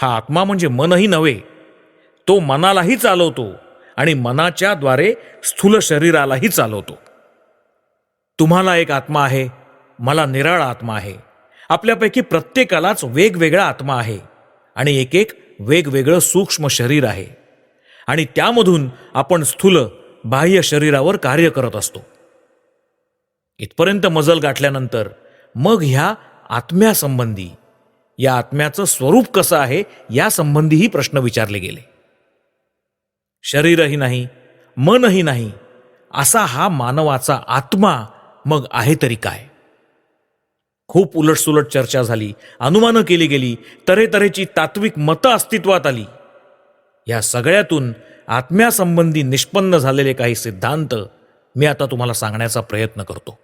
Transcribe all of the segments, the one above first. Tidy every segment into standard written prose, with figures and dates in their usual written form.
हा आत्मा म्हणजे मनही नव्हे, तो मनालाही चालवतो आणि मनाच्या द्वारे स्थूल शरीरालाही चालवतो. तुम्हाला एक आत्मा आहे, मला निराळा आत्मा आहे. आपल्यापैकी प्रत्येकालाच वेगवेगळा आत्मा आहे आणि एक एक वेगवेगळं सूक्ष्म शरीर आहे आणि त्यामधून आपण स्थूल बाह्य शरीरावर कार्य करत असतो. इथपर्यंत मजल गाठल्यानंतर मग ह्या आत्म्यासंबंधी, या आत्म्याचं स्वरूप कसं आहे यासंबंधीही प्रश्न विचारले गेले. शरीरही नाही, मनही नाही, असा हा मानवाचा आत्मा मग आहे तरी काय? खूप उलटसुलट चर्चा झाली, अनुमानं केली गेली, तऱ्हेतऱ्हेची तात्विक मतं अस्तित्वात आली. या सगळ्यातून आत्म्यासंबंधी निष्पन्न झालेले काही सिद्धांत मी आता तुम्हाला सांगण्याचा प्रयत्न करतो.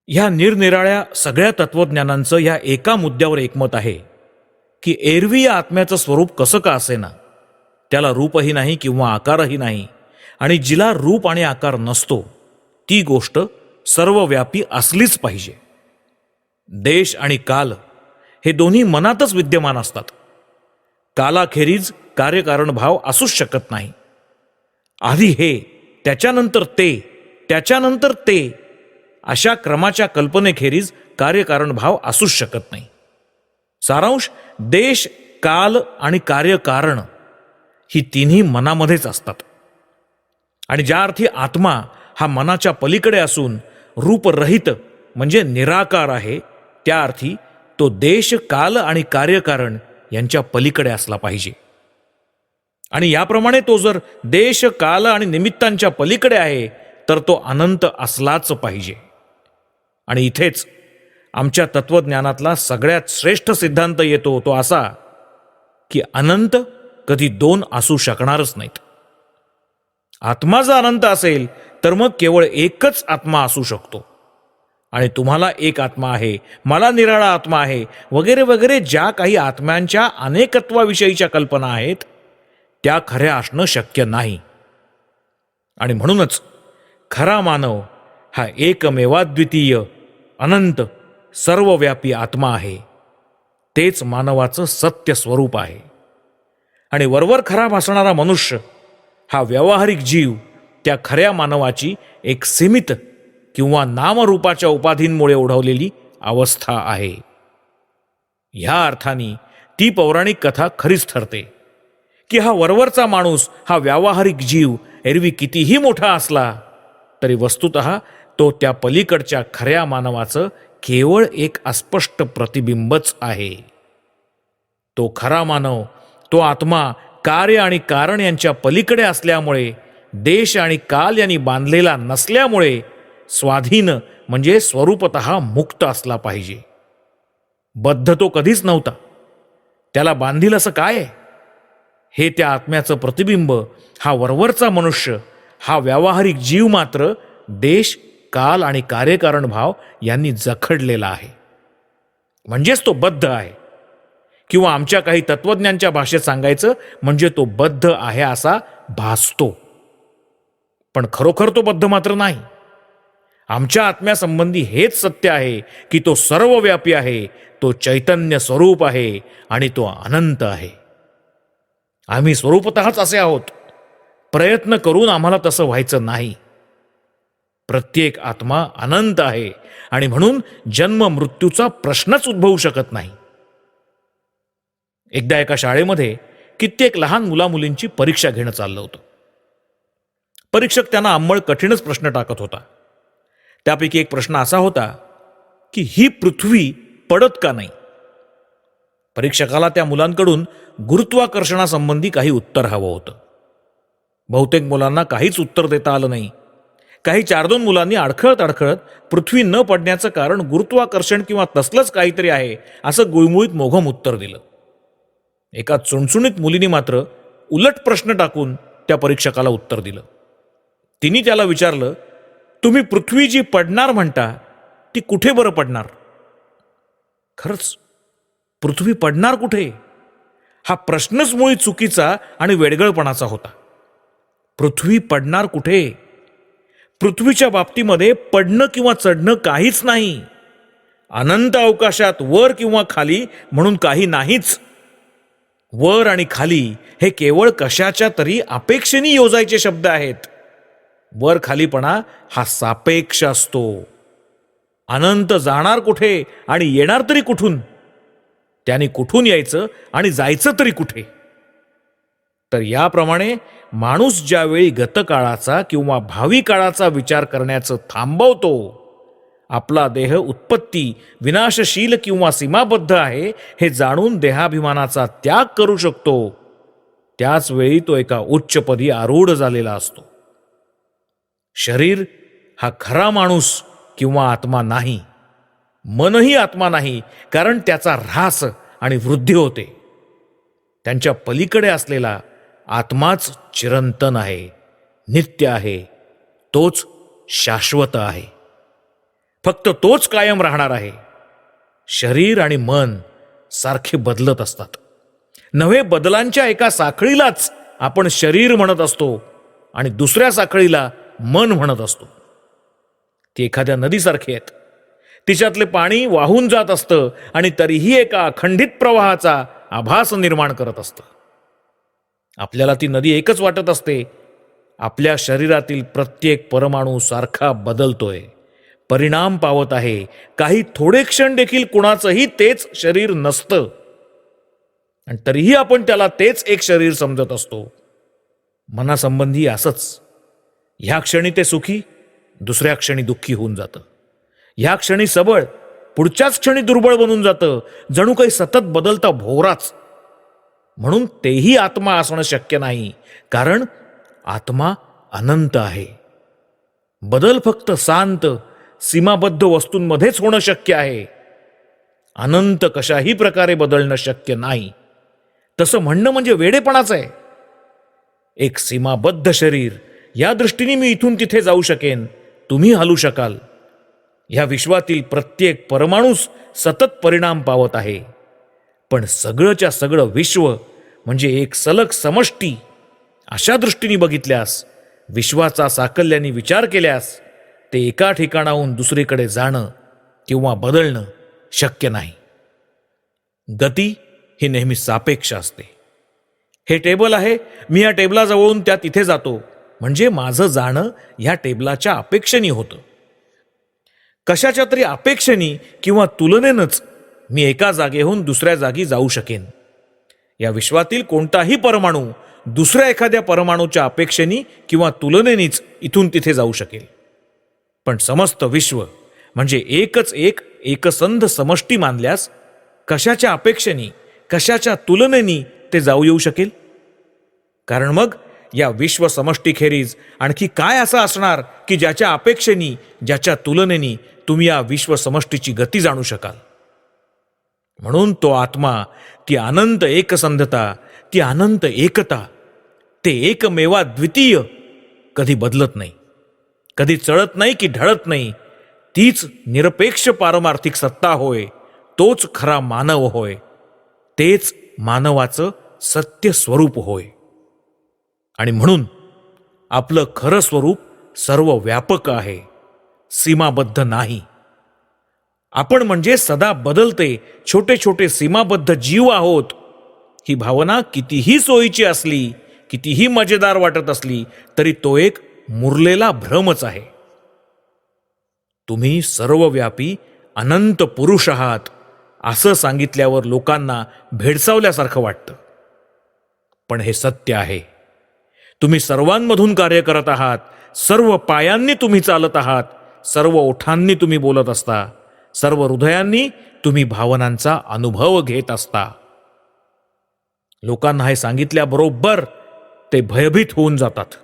ह्या निरनिराळ्या सगळ्या तत्वज्ञानांचं या एका मुद्द्यावर एकमत आहे की एरवी या आत्म्याचं स्वरूप कसं का असेना, त्याला रूपही नाही किंवा आकारही नाही, आणि जिला रूप आणि आकार नसतो ती गोष्ट सर्वव्यापी असलीच पाहिजे. देश आणि काल हे दोन्ही मनातच विद्यमान असतात. कालाखेरीज कार्यकारण भाव असूच शकत नाही. आधी हे, त्याच्यानंतर ते, त्याच्यानंतर ते, अशा क्रमाच्या कल्पनेखेरीज कार्यकारण भाव असूच शकत नाही. सारांश, देश, काल आणि कार्यकारण ही तिन्ही मनामध्येच असतात. आणि ज्या अर्थी आत्मा हा मनाच्या पलीकडे असून रूपरहित म्हणजे निराकार आहे, त्या अर्थी तो देश, काल आणि कार्यकारण यांच्या पलीकडे असला पाहिजे. आणि याप्रमाणे तो जर देश, काल आणि निमित्तांच्या पलीकडे आहे तर तो अनंत असलाच पाहिजे. आणि इथेच आमच्या तत्वज्ञानातला सगळ्यात श्रेष्ठ सिद्धांत येतो, तो असा की अनंत कधी दोन असू शकणारच नाहीत. आत्मा जर अनंत असेल तर मग केवळ एकच आत्मा असू शकतो. आणि तुम्हाला एक आत्मा आहे, मला निराळा आत्मा आहे, वगैरे वगैरे ज्या काही आत्म्यांच्या अनेकत्वाविषयीच्या कल्पना आहेत त्या खऱ्या असणं शक्य नाही. आणि म्हणूनच खरा मानव हा एकमेवाद्वितीय अनंत सर्वव्यापी आत्मा आहे. तेच मानवाचं सत्य स्वरूप आहे. आणि वरवर खरा भासणारा मनुष्य हा व्यावहारिक जीव त्या खऱ्या मानवाची एक सीमित किंवा नामरूपाच्या उपाधींमुळे ओढवलेली अवस्था आहे. ह्या अर्थाने ती पौराणिक कथा खरीच ठरते की हा वरवरचा माणूस, हा व्यावहारिक जीव एरवी कितीही मोठा असला तरी वस्तुतः तो त्या पलीकडच्या खऱ्या मानवाचं केवळ एक अस्पष्ट प्रतिबिंबच आहे. तो खरा मानव, तो आत्मा कार्य आणि कारण यांच्या पलीकडे असल्यामुळे, देश आणि काल यांनी बांधलेला नसल्यामुळे स्वाधीन म्हणजे स्वरूपतः मुक्त असला पाहिजे. बद्ध तो कधीच नव्हता. त्याला बांधील असं काय आहे? हे त्या आत्म्याचं प्रतिबिंब हा वरवरचा मनुष्य, हा व्यावहारिक जीव मात्र देश, काल आणि कार्यकारण भाव यांनी जखडलेला आहे. म्हणजेच तो बद्ध आहे, किंवा आमच्या काही तत्वज्ञांच्या भाषेत सांगायचं म्हणजे तो बद्ध आहे असा भासतो. पण खरोखर तो बद्ध मात्र नाही. आमच्या आत्म्यासंबंधी हेच सत्य आहे की तो सर्वव्यापी आहे, तो चैतन्य स्वरूप आहे आणि तो अनंत आहे. आम्ही स्वरूपतःच असे आहोत. प्रयत्न करून आम्हाला तसं व्हायचं नाही. प्रत्येक आत्मा अनंत आहे आणि म्हणून जन्म मृत्यूचा प्रश्नच उद्भवू शकत नाही. एकदा एका शाळेमध्ये कित्येक लहान मुलामुलींची परीक्षा घेणं चाललं होतं. परीक्षक त्यांना अंमळ कठीणच प्रश्न टाकत होता. त्यापैकी एक प्रश्न असा होता की ही पृथ्वी पडत का नाही? परीक्षकाला त्या मुलांकडून गुरुत्वाकर्षणासंबंधी काही उत्तर हवं होतं. बहुतेक मुलांना काहीच उत्तर देता आलं नाही. काही 4-2 मुलांनी अडखळत पृथ्वी न पडण्याचं कारण गुरुत्वाकर्षण किंवा तसलंच काहीतरी आहे असं गुळमुळीत मोघम उत्तर दिलं. एका चुणचुणीत मुलीने मात्र उलट प्रश्न टाकून त्या परीक्षकाला उत्तर दिलं. तिने त्याला विचारलं, तुम्ही पृथ्वी जी पडणार म्हणता ती कुठे बरं पडणार? खरंच पृथ्वी पडणार कुठे? हा प्रश्नच मुळी चुकीचा आणि वेडगळपणाचा होता. पृथ्वी पडणार कुठे? पृथ्वीच्या बाबतीमध्ये पडणं किंवा चढणं काहीच नाही. अनंत अवकाशात वर किंवा खाली म्हणून काही नाहीच. वर आणि खाली हे केवळ कशाच्या तरी अपेक्षेने योजायचे शब्द आहेत. वर खालीपणा हा सापेक्ष असतो. अनंत जाणार कुठे आणि येणार तरी कुठून? त्याने कुठून यायचं आणि जायचं तरी कुठे? तर याप्रमाणे माणूस ज्यावेळी गतकाळाचा किंवा भावी काळाचा विचार करण्याचं थांबवतो, आपला देह उत्पत्ती विनाशशील किंवा सीमाबद्ध आहे हे जाणून देहाभिमानाचा त्याग करू शकतो, त्याच वेळी तो एका उच्चपदी आरूढ झालेला असतो. शरीर हा खरा माणूस किंवा आत्मा नाही. मनही आत्मा नाही, कारण त्याचा ऱ्हास आणि वृद्धी होते. त्यांच्या पलीकडे असलेला आत्माच चिरंतन आहे, नित्य आहे, तोच शाश्वत आहे. फक्त तोच कायम राहणार आहे. शरीर आणि मन सारखे बदलत असतात. नव्हे, बदलांच्या एका साखळीलाच आपण शरीर म्हणत असतो आणि दुसऱ्या साखळीला मन म्हणत असतो. ती एखाद्या नदीसारखी आहेत. तिच्यातले पाणी वाहून जात असतं आणि तरीही एका अखंडित प्रवाहाचा आभास निर्माण करत असतं. आपल्याला ती नदी एकच वाटत असते. आपल्या शरीरातील प्रत्येक परमाणू सारखा बदलतोय, परिणाम पावत आहे. काही थोडे क्षण देखील कुणाचंही तेच शरीर नसतं आणि तरीही आपण त्याला तेच एक शरीर समजत असतो. मनासंबंधी असंच. ह्या क्षणी ते सुखी, दुसऱ्या क्षणी दुःखी होऊन जातं. ह्या क्षणी सबळ, पुढच्याच क्षणी दुर्बळ बनून जातं, जणू काही सतत बदलता भोवराच. म्हणून तेही आत्मा असणं शक्य नाही, कारण आत्मा अनंत आहे. बदल फक्त शांत सीमाबद्ध वस्तूंमध्येच होणं शक्य आहे. अनंत कशाही प्रकारे बदलणं शक्य नाही. तसं म्हणणं म्हणजे वेडेपणाच आहे. एक सीमाबद्ध शरीर, या दृष्टीने मी इथून तिथे जाऊ शकेन, तुम्ही हलू शकाल. ह्या विश्वातील प्रत्येक परमाणूस सतत परिणाम पावत आहे. पण सगळंच्या सगळं विश्व म्हणजे एक सलग समष्टी, अशा दृष्टीने बघितल्यास, विश्वाचा साकल्याने विचार केल्यास, ते एका ठिकाणाहून दुसरीकडे जाणं किंवा बदलणं शक्य नाही. गती ही नेहमी सापेक्ष असते. हे टेबल आहे, मी या टेबलाजवळून त्या तिथे जातो, म्हणजे माझं जाणं ह्या टेबलाच्या अपेक्षेने होतं. कशाच्या तरी अपेक्षेने किंवा तुलनेनंच मी एका जागेहून दुसऱ्या जागी जाऊ शकेन. या विश्वातील कोणताही परमाणू दुसऱ्या एखाद्या परमाणूच्या अपेक्षेने किंवा तुलनेनेच इथून तिथे जाऊ शकेल. पण समस्त विश्व म्हणजे एकच एक एकसंध समष्टी मानल्यास कशाच्या अपेक्षेने, कशाच्या तुलनेने ते जाऊ येऊ शकेल? कारण मग या विश्व समष्टीखेरीज आणखी काय असं असणार की ज्याच्या अपेक्षेने, ज्याच्या तुलनेने तुम्ही या विश्व समष्टीची गती जाणू शकाल? म्हणून तो आत्मा, ती अनंत एकसंधता, ती अनंत एकता, ते एकमेवा द्वितीय कधी बदलत नाही, कधी चढत नाही की ढळत नाही. तीच निरपेक्ष पारमार्थिक सत्ता होय. तोच खरा मानव होय. तेच मानवाचं सत्य स्वरूप होय. आणि म्हणून आपलं खरं स्वरूप सर्व व्यापक आहे, सीमाबद्ध नाही. आपण म्हणजे सदा बदलते छोटे छोटे सीमाबद्ध जीव आहोत. ही भावना कितीही सोयीची असली, कितीही मजेदार वाटत असली, तरी तो एक मुरलेला भ्रमच आहे. तुम्ही सर्वव्यापी अनंत पुरुष आहात असं सांगितल्यावर लोकांना भेडसावल्यासारखं वाटतं. पण हे सत्य आहे. तुम्ही सर्वांमधून कार्य करत आहात. सर्व पायांनी तुम्ही चालत आहात. सर्व ओठांनी तुम्ही बोलत असता. सर्व हृदयांनी तुम्ही भावनांचा अनुभव घेत असता. लोकांना हे सांगितल्याबरोबर ते भयभीत होऊन जातात.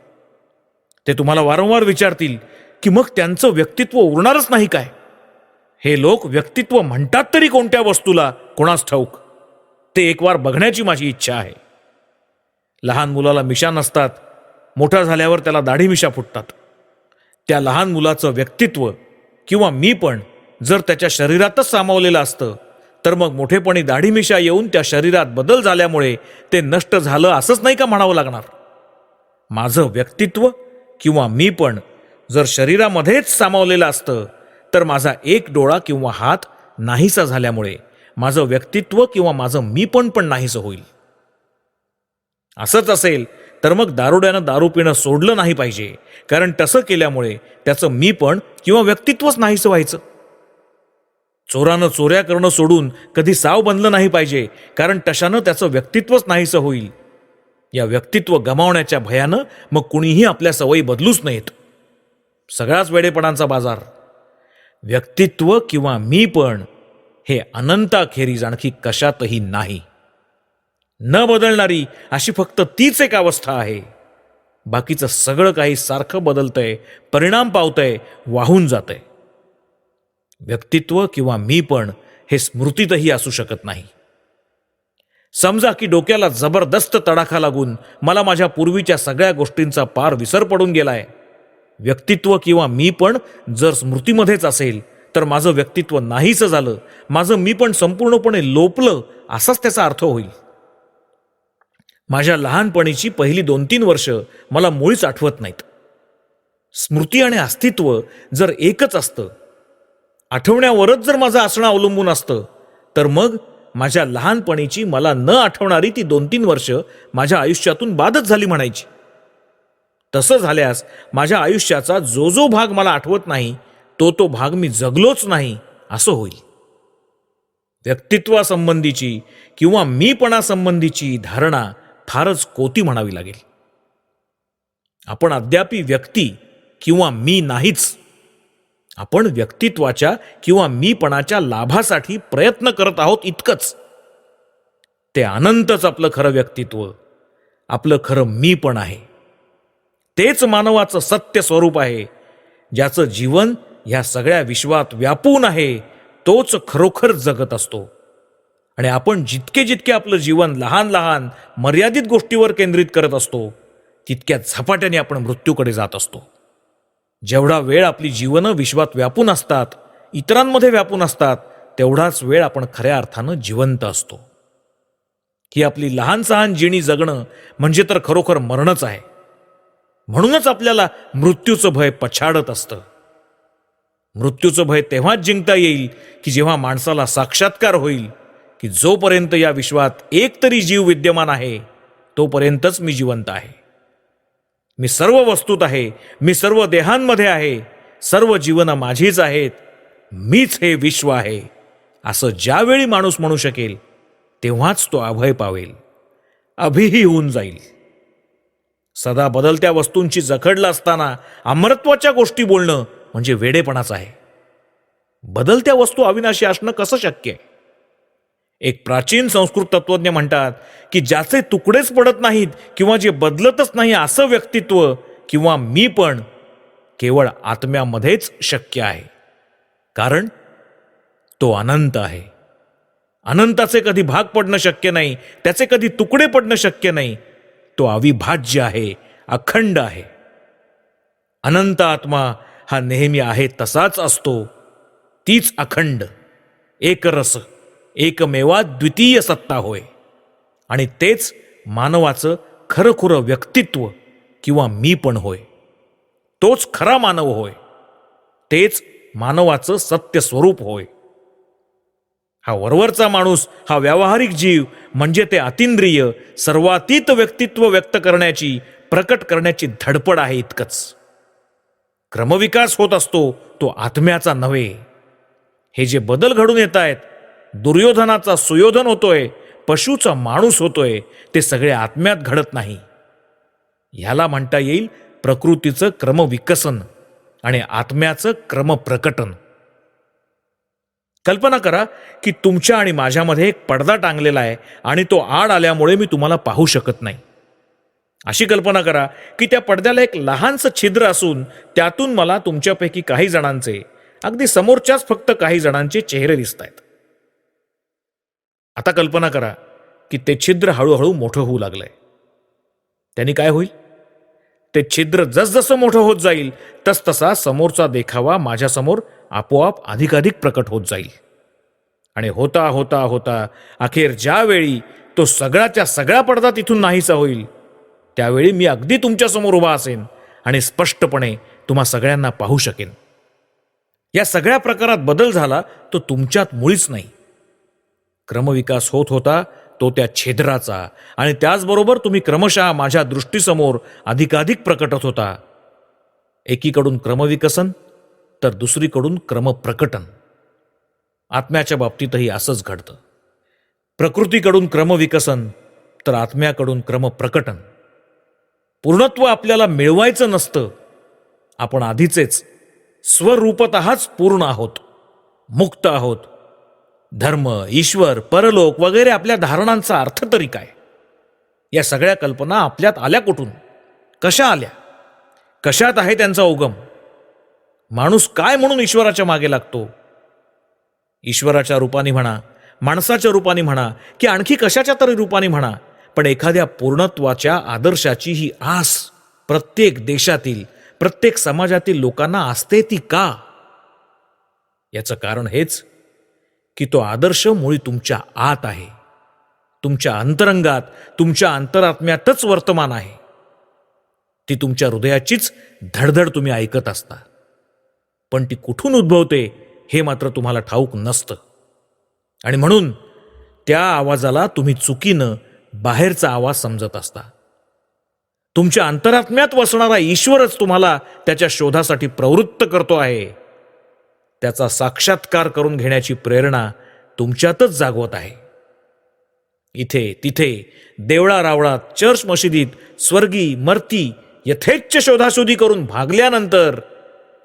ते तुम्हाला वारंवार विचारतील की मग त्यांचं व्यक्तित्व उरणारच नाही काय? हे लोक व्यक्तित्व म्हणतात तरी कोणत्या वस्तूला, कोणास ठाऊक? ते एक वार बघण्याची माझी इच्छा आहे. लहान मुलाला मिशा नसतात, मोठा झाल्यावर त्याला दाढी मिशा फुटतात. त्या लहान मुलाचं व्यक्तित्व किंवा मी पण जर त्याच्या शरीरातच सामावलेलं असतं, तर मग मोठेपणी दाढी मिशा येऊन त्या शरीरात बदल झाल्यामुळे ते नष्ट झालं असंच नाही का म्हणावं लागणार? माझं व्यक्तित्व किंवा मी पण जर शरीरामध्येच सामावलेलं असतं, तर माझा एक डोळा किंवा हात नाहीसा झाल्यामुळे माझं व्यक्तित्व किंवा माझं मीपण पण नाहीसं होईल. असंच असेल तर मग दारुड्यानं दारू पिणं सोडलं नाही पाहिजे, कारण तसं केल्यामुळे त्याचं मीपण किंवा व्यक्तित्वच नाहीसं व्हायचं. चोरानं चोऱ्या करणं सोडून कधी साव बनलं नाही पाहिजे, कारण तशानं त्याचं व्यक्तित्वच नाहीसं होईल. या व्यक्तित्व गमावण्याच्या भयानं मग कुणीही आपल्या सवयी बदलूच नयेत. सगळाच वेडेपणांचा बाजार. व्यक्तित्व किंवा मीपण हे अनंताखेरीज आणखी कशातही नाही. न बदलणारी अशी फक्त तीच एक अवस्था आहे. बाकीचं सगळं काही सारखं बदलतंय, परिणाम पावतंय, वाहून जातंय. व्यक्तित्व किंवा मीपण हे स्मृतीतही असू शकत नाही. समजा की डोक्याला जबरदस्त तडाखा लागून मला माझ्या पूर्वीच्या सगळ्या गोष्टींचा पार विसर पडून गेलाय. व्यक्तित्व किंवा मीपण जर स्मृतीमध्येच असेल तर माझं व्यक्तित्व नाहीसं झालं, माझं मीपण संपूर्णपणे लोपलं, असाच त्याचा अर्थ होईल. माझ्या लहानपणीची पहिली 2-3 वर्ष मला मुळीच आठवत नाहीत. स्मृती आणि अस्तित्व जर एकच असतं, आठवण्यावरच जर माझं असणं अवलंबून असतं, तर मग माझ्या लहानपणीची मला न आठवणारी ती 2-3 वर्ष माझ्या आयुष्यातून बादच झाली म्हणायची. तसं झाल्यास माझ्या आयुष्याचा जो जो भाग मला आठवत नाही, तो भाग मी जगलोच नाही असं होईल. व्यक्तित्वासंबंधीची किंवा मीपणासंबंधीची धारणा फारच कोती म्हणावी लागेल. आपण अद्यापी व्यक्ती किंवा मी नाहीच. आपण व्यक्तित्वाच्या किंवा मीपणाच्या लाभासाठी प्रयत्न करत आहोत इतकंच. ते अनंतच आपलं खरं व्यक्तित्व, आपलं खरं मीपण आहे. तेच मानवाचं सत्य स्वरूप आहे. ज्याचं जीवन ह्या सगळ्या विश्वात व्यापून आहे, तोच खरोखर जगत असतो. आणि आपण जितके जितके आपलं जीवन लहान लहान मर्यादित गोष्टीवर केंद्रित करत असतो, तितक्या झपाट्याने आपण मृत्यूकडे जात असतो. जेवढा वेळ आपली जीवनं विश्वात व्यापून असतात, इतरांमध्ये व्यापून असतात, तेवढाच वेळ आपण खऱ्या अर्थानं जिवंत असतो. ही आपली लहान सहान जिणी जगणं म्हणजे तर खरोखर मरणच आहे. म्हणूनच आपल्याला मृत्यूचं भय पछाडत असतं. मृत्यूचं भय तेव्हाच जिंकता येईल की जेव्हा माणसाला साक्षात्कार होईल की जोपर्यंत या विश्वात एक तरी जीव विद्यमान आहे, तोपर्यंतच मी जिवंत आहे. मी सर्व वस्तूत आहे, मी सर्व देहांमध्ये आहे, सर्व जीवनं माझीच आहेत, मीच हे विश्व आहे, असं ज्यावेळी माणूस म्हणू शकेल, तेव्हाच तो अभय पावेल, अभिही होऊन जाईल. सदा बदलत्या वस्तूंची जखडला असताना अमरत्वाच्या गोष्टी बोलणं म्हणजे वेडेपणाच आहे. बदलत्या वस्तू अविनाशी असणं कसं शक्य आहे? एक प्राचीन संस्कृत तत्वज्ञ म्हणतात की ज्याचे तुकडेच पडत नाहीत किंवा जे बदलतच नाही, असं व्यक्तित्व किंवा मीपण केवळ आत्म्यामध्येच शक्य आहे. कारण तो अनंत आहे. अनंताचे कधी भाग पडणं शक्य नाही, त्याचे कधी तुकडे पडणं शक्य नाही. तो अविभाज्य आहे, अखंड आहे. अनंत आत्मा हा नेहमी आहे तसाच असतो. तीच अखंड, एकरस, एकमेवा द्वितीय सत्ता होय. आणि तेच मानवाचं खरंखुरं व्यक्तित्व किंवा मीपण होय. तोच खरा मानव होय. तेच मानवाचं सत्य स्वरूप होय. हा वरवरचा माणूस, हा व्यावहारिक जीव म्हणजे ते अतिंद्रिय सर्वातीत व्यक्तित्व व्यक्त करण्याची, प्रकट करण्याची धडपड आहे इतकंच. क्रमविकास होत असतो तो आत्म्याचा नव्हे. हे जे बदल घडून येत आहेत, दुर्योधनाचा सुयोधन होतोय, पशुचा माणूस होतोय, ते सगळे आत्म्यात घडत नाही. ह्याला म्हणता येईल प्रकृतीचं क्रमविकसन आणि आत्म्याचं क्रमप्रकटन. कल्पना करा की तुमच्या आणि माझ्यामध्ये एक पडदा टांगलेला आहे आणि तो आड आल्यामुळे मी तुम्हाला पाहू शकत नाही. अशी कल्पना करा की त्या पडद्याला एक लहानसं छिद्र असून त्यातून मला तुमच्यापैकी काही जणांचे, अगदी समोरच्याच फक्त काही जणांचे चेहरे दिसत आहेत. आता कल्पना करा की ते छिद्र हळूहळू मोठं होऊ लागलंय. त्यांनी काय होईल? ते छिद्र जसजसं मोठं होत जाईल तसतसा समोरचा देखावा माझ्यासमोर आपोआप अधिकाधिक प्रकट होत जाईल. आणि होता होता होता अखेर ज्यावेळी तो सगळ्याच्या सगळा पडदा तिथून नाहीसा होईल, त्यावेळी मी अगदी तुमच्यासमोर उभा असेन आणि स्पष्टपणे तुम्हा सगळ्यांना पाहू शकेन. या सगळ्या प्रकारात बदल झाला तो तुमच्यात मुळीच नाही. क्रमविकास होत होता तो त्या छेदराचा, आणि त्याचबरोबर तुम्ही क्रमशः माझ्या दृष्टीसमोर अधिकाधिक प्रकटत होता. एकीकडून क्रमविकसन तर दुसरीकडून क्रमप्रकटन. आत्म्याच्या बाबतीतही असंच घडतं. प्रकृतीकडून क्रमविकसन तर आत्म्याकडून क्रमप्रकटन. पूर्णत्व आपल्याला मिळवायचं नसतं. आपण आधीचेच स्वरूपतःच पूर्ण आहोत, मुक्त आहोत. धर्म, ईश्वर, परलोक वगैरे आपल्या धारणांचा अर्थ तरी काय? या सगळ्या कल्पना आपल्यात आल्या कुठून? कशा आल्या? कशात आहे त्यांचा उगम? माणूस काय म्हणून ईश्वराच्या मागे लागतो? ईश्वराच्या रूपाने म्हणा, माणसाच्या रूपाने म्हणा, की आणखी कशाच्या तरी रूपाने म्हणा, पण एखाद्या पूर्णत्वाच्या आदर्शाची ही आस प्रत्येक देशातील, प्रत्येक समाजातील लोकांना असते ती का? याचं कारण हेच की तो आदर्श मुळी तुमच्या आत आहे, तुमच्या अंतरंगात, तुमच्या अंतरात्म्यातच वर्तमान आहे. ती तुमच्या हृदयाचीच धडधड तुम्ही ऐकत असता, पण ती कुठून उद्भवते हे मात्र तुम्हाला ठाऊक नसतं. आणि म्हणून त्या आवाजाला तुम्ही चुकीनं बाहेरचा आवाज समजत असता. तुमच्या अंतरात्म्यात वसणारा ईश्वरच तुम्हाला त्याच्या शोधासाठी प्रवृत्त करतो आहे. त्याचा साक्षात्कार करून घेण्याची प्रेरणा तुमच्यातच जागवत आहे. इथे तिथे देवळा रावळात, चर्च मशिदीत, स्वर्गी मर्ती यथेच्छ शोधाशोधी करून भागल्यानंतर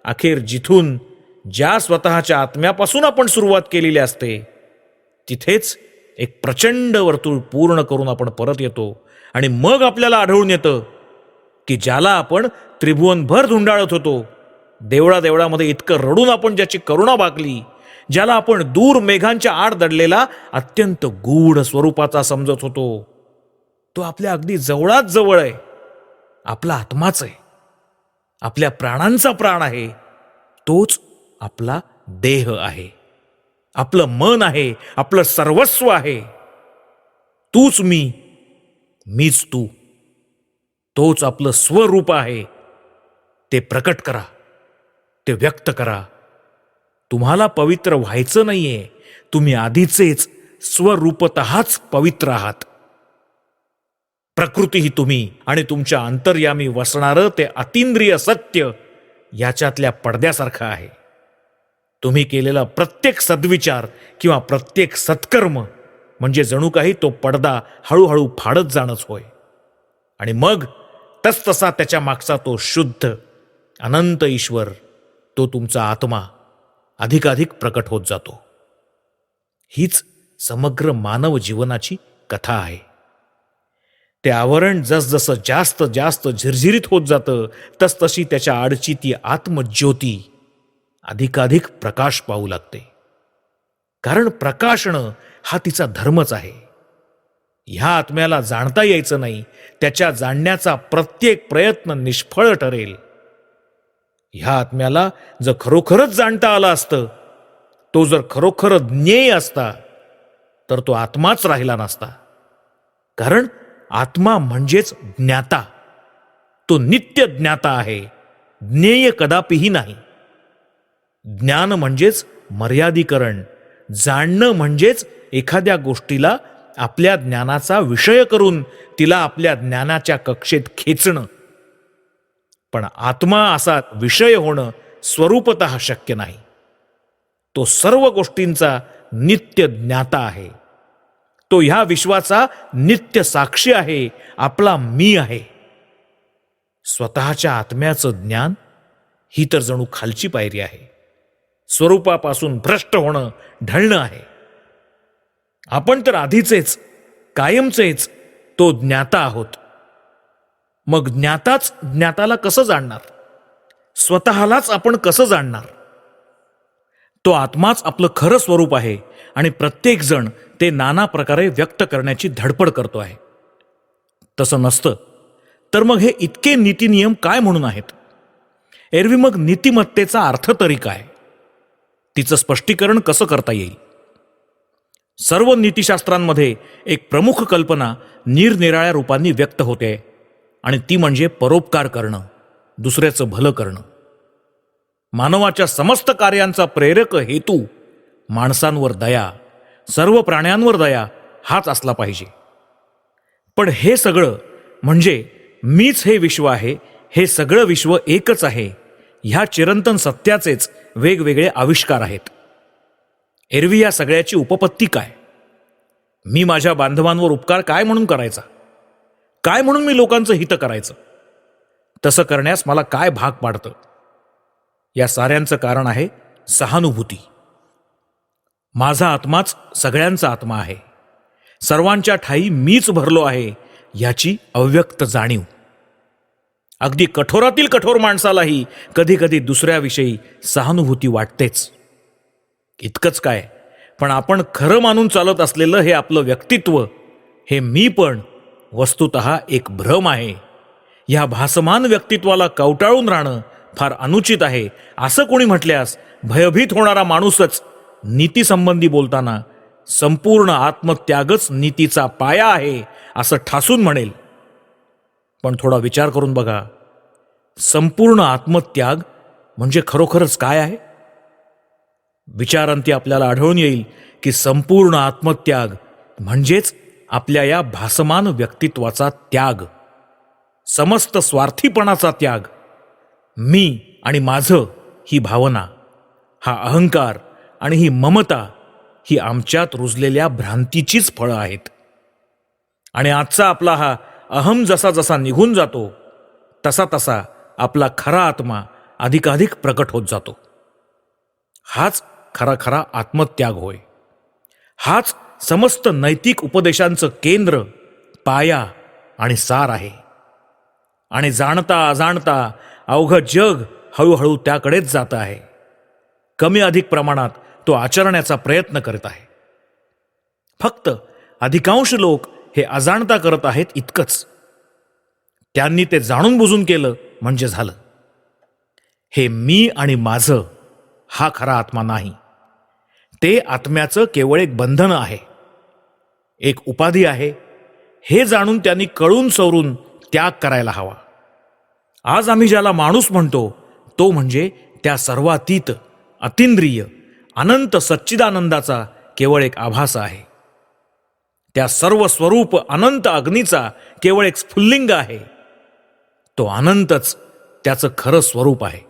अखेर जिथून ज्या स्वतःच्या आत्म्यापासून आपण सुरुवात केलेली असते तिथेच एक प्रचंड वर्तुळ पूर्ण करून आपण परत येतो. आणि मग आपल्याला आढळून येतं की ज्याला आपण त्रिभुवनभर धुंडाळत होतो, देवळामध्ये इतकं रडून आपण ज्याची करुणा बाकली, ज्याला आपण दूर मेघांच्या आड दडलेला अत्यंत गूढ स्वरूपाचा समजत होतो, तो आपल्या अगदी जवळात जवळ आहे. आपला आत्माच आहे, आपल्या प्राणांचा प्राण आहे. तोच आपला देह आहे, आपलं मन आहे, आपलं सर्वस्व आहे. तूच मी, मीच तू. तोच आपलं स्वरूप आहे. ते प्रकट करा, ते व्यक्त करा. तुम्हाला पवित्र व्हायचं नाहीये, तुम्ही आधीचेच स्वरूपतःच पवित्र आहात. प्रकृती ही तुम्ही आणि तुमच्या अंतर्यामी वसणारं ते अतींद्रिय सत्य याच्यातल्या पडद्यासारखं आहे. तुम्ही केलेला प्रत्येक सद्विचार किंवा प्रत्येक सत्कर्म म्हणजे जणू काही तो पडदा हळूहळू फाडत जाणंच होय. आणि मग तसतसा त्याच्या मागचा तो शुद्ध अनंत ईश्वर, तो तुमचा आत्मा अधिकाधिक प्रकट होत जातो. हीच समग्र मानव जीवनाची कथा आहे. ते आवरण जसजसं जास्त जास्त झिरझिरीत होत जातं तसतशी त्याच्या आडची ती आत्मज्योती अधिकाधिक प्रकाश पाहू लागते. कारण प्रकाशणं हा तिचा धर्मच आहे. ह्या आत्म्याला जाणता यायचं नाही, त्याच्या जाणण्याचा प्रत्येक प्रयत्न निष्फळ ठरेल. ह्या आत्म्याला जर खरोखरच जाणता आलं असतं, तो जर खरोखर ज्ञेय असता, तर तो आत्माच राहिला नसता. कारण आत्मा म्हणजेच ज्ञाता. तो नित्य ज्ञाता आहे, ज्ञेय कदापिही नाही. ज्ञान म्हणजेच मर्यादीकरण, जाणणं म्हणजेच एखाद्या गोष्टीला आपल्या ज्ञानाचा विषय करून तिला आपल्या ज्ञानाच्या कक्षेत खेचणं. पण आत्मा असा विषय होणं स्वरूपतः शक्य नाही. तो सर्व गोष्टींचा नित्य ज्ञाता आहे. तो ह्या विश्वाचा नित्य साक्षी आहे, आपला मी आहे. स्वतःच्या आत्म्याचं ज्ञान ही तर जणू खालची पायरी आहे. स्वरूपापासून भ्रष्ट होणं, ढळणं आहे. आपण तर आधीचेच, कायमचेच तो ज्ञाता आहोत. मग ज्ञाताच ज्ञाताला कसं जाणणार? स्वतःलाच आपण कसं जाणणार? तो आत्माच आपलं खरं स्वरूप आहे आणि प्रत्येक जण ते नाना प्रकारे व्यक्त करण्याची धडपड करतो आहे. तसं नसतं तर मग हे इतके नीतिनियम काय म्हणून आहेत? एरवी मग नीतिमत्तेचा अर्थ तरी काय? तिचं स्पष्टीकरण कसं करता येईल? सर्व नीतिशास्त्रांमध्ये एक प्रमुख कल्पना निरनिराळ्या रूपांनी व्यक्त होते, आणि ती म्हणजे परोपकार करणं, दुसऱ्याचं भलं करणं. मानवाच्या समस्त कार्यांचा प्रेरक हेतू माणसांवर दया, सर्व प्राण्यांवर दया हाच असला पाहिजे. पण हे सगळं म्हणजे मीच हे विश्व आहे, हे सगळं विश्व एकच आहे, ह्या चिरंतन सत्याचेच वेगवेगळे आविष्कार आहेत. एरवी या सगळ्याची उपपत्ती काय? मी माझ्या बांधवांवर उपकार काय म्हणून करायचा? काय म्हणून मी लोकांचं हित करायचं? तसं करण्यास मला काय भाग पाडतं? या साऱ्यांचं कारण आहे सहानुभूती. माझा आत्माच सगळ्यांचा आत्मा आहे. सर्वांच्या ठाई मीच भरलो आहे याची अव्यक्त जाणीव. अगदी कठोरातील कठोर माणसालाही कधी कधी दुसऱ्याविषयी सहानुभूती वाटतेच. इतकंच काय, पण आपण खरं मानून चालत असलेलं हे आपलं व्यक्तित्व, हे मी पण वस्तुतः एक भ्रम आहे. ह्या भासमान व्यक्तित्वाला कवटाळून राहणं फार अनुचित आहे असं कोणी म्हटल्यास भयभीत होणारा माणूसच नीतीसंबंधी बोलताना संपूर्ण आत्मत्यागच नीतीचा पाया आहे असं ठासून म्हणेल. पण थोडा विचार करून बघा, संपूर्ण आत्मत्याग म्हणजे खरोखरच काय आहे? विचारांती आपल्याला आढळून येईल की संपूर्ण आत्मत्याग म्हणजेच आपल्या या भासमान व्यक्तित्वाचा त्याग, समस्त स्वार्थीपणाचा त्याग. मी आणि माझं ही भावना, हा अहंकार आणि ही ममता ही आमच्यात रुजलेल्या भ्रांतीचीच फळं आहेत. आणि आजचा आपला हा अहम जसा जसा निघून जातो तसा तसा आपला खरा आत्मा अधिकाधिक प्रकट होत जातो. हाच खरा खरा आत्मत्याग होय. हाच समस्त नैतिक उपदेशांचं केंद्र, पाया आणि सार आहे. आणि जाणता अजाणता अवघं जग हळूहळू त्याकडेच जात आहे. कमी अधिक प्रमाणात तो आचरण्याचा प्रयत्न करत आहे. फक्त अधिकांश लोक हे अजाणता करत आहेत इतकंच. त्यांनी ते जाणून बुजून केलं म्हणजे झालं. हे मी आणि माझं हा खरा आत्मा नाही. ते आत्म्याचं केवळ एक बंधन आहे, एक उपाधी आहे. हे जाणून त्यांनी कळून सवरून त्याग करायला हवा. आज आम्ही ज्याला माणूस म्हणतो तो म्हणजे त्या सर्वातीत, अतिंद्रिय, अनंत सच्चिदानंदाचा केवळ एक आभास आहे. त्या सर्व स्वरूप अनंत अग्नीचा केवळ एक स्फुल्लिंग आहे. तो अनंतच त्याचं खरं स्वरूप आहे.